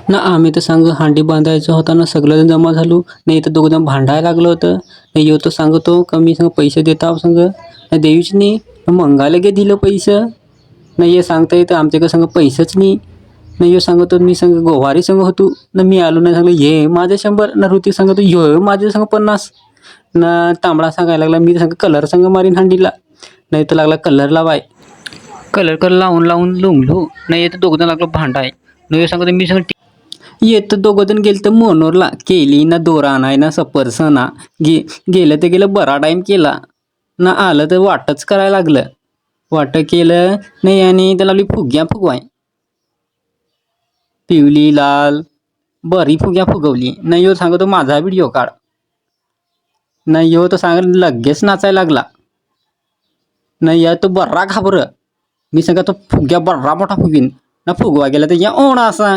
ना आम्ही तर सांग हांडी बांधायचं होता ना सगळं जमा झालो नाही तर दोघं जण भांडायला लागलं होतं. नाही येऊ तर सांगतो का मी संग पैसे देता संग नाही देऊच नाही मंगायला गे दिलं पैसे नाही हे सांगता येतं आमच्याकडे संग पैसेच नाही. नाही यो सांगतो मी संग गोवारी संग होतो ना मी आलो नाही सांगलं ये माझे 100 ना ऋतिक सांगतो यो माझे संग 50 ना तांबडा सांगायला लागला मी सांग कलर संग मारीन हांडीला नाही तर लागला कलर लावाय कलर लावून लावून लुंगलो नाही येतं दोघं जण लागलो भांडाय नाही सांगतो मी सांग येत दोघं जण गेलं तर मोनोरला केली ना दोरा आणाय ना सपर्सना गेलं तर गेलं बरा टाईम केला ना आलं तर वाटच करायला लागलं वाट केलं नाही आणि त्याला आपली फुग्या फुगवाय पिवली लाल बरी फुग्या फुगवली नाही यो सांगतो माझा व्हिडिओ काढ नाही यो तो सांग लगेच नाचायला लागला नाही या तो बर्रा घाबर मी सांगा तो फुग्या बर्रा मोठा फुगीन ना फुगवा गेला तर या ओणा असा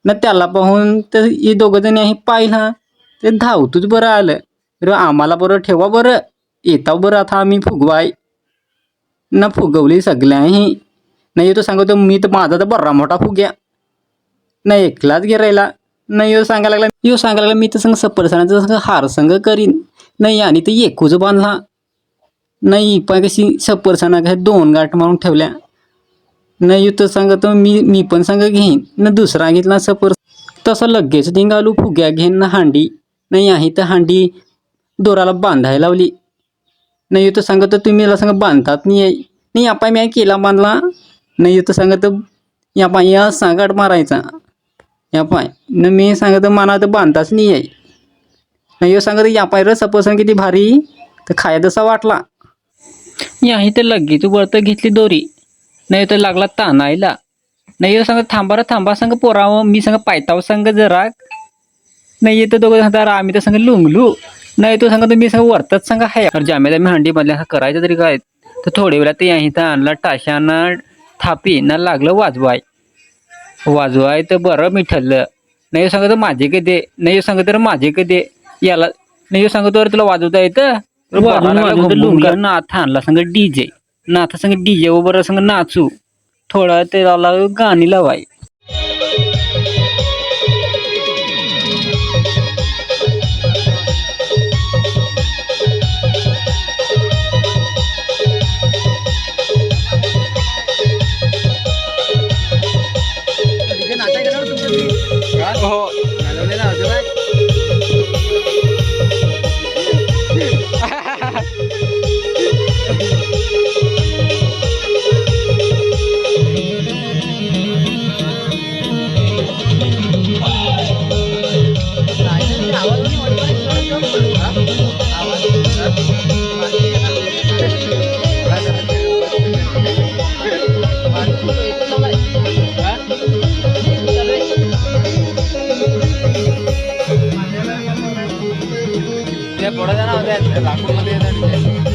ना त्याला पाहून तर हे दोघं जण हे पाहिला ते धावतूच बरं आलं तर आम्हाला बरं ठेवा बरं येता बरं आता आम्ही फुगवाय ना फुगवली सगळ्याही नाही तो सांगतो मी तर माझा तर बर्रा मोठा फुग्या नाही एकलाच गिरायला नाही यो सांगायला लागला मी तर संग सपर्सनाचं संग हार संग करीन नाही आणि ते एकूच बांधला नाही पण कशी सपर्सना काय 2 गाठ मारून ठेवल्या नाही तर सांगतो मी पण सांग घेईन ना दुसरा घेतला सपर तसं लगेच निघालो फुग्या घेईन ना हांडी नाही आहे तर हांडी दोराला बांधायला लावली नाही तर सांगतो तुम्ही मला सांग बांधतात नाही आपण मी केला बांधला नाही तर सांगत या या सांगाट मारायचा या पाय न मी सांगत मला तर बांधताच नाही आहे नाही सांगत या पाय र सपर्सन किती भारी तर खाया तसा वाटला या इथे लगेच वरत घेतली दोरी नाही तर लागला ताणायला नाही सांग थांबा सांग पोरावं मी सांग पायताव सांग जरा नाही येतं दोघं सांगता आम्ही तर सांग लुंगलू नाही तो सांगतो मी सांग वरतच सांगा हाय जामेला मी हंडी मधल्या करायचं तरी काय तर थोड्या वेळा ते इथं आणला टाशानं थापी ना लागलं वाजवाय तर बरं मी ठरलं नाही सांगतो माझे काय दे नाही सांगत तर माझे काय दे याला नाही सांगतो तुला वाजवता येतं लुंगला नाथ आणला सांग डीजे नाथा संग डीजे बरोबर संग नाचू थोडा ते लावला गाणी लावाय थोडा जण होत्या लाखोमध्ये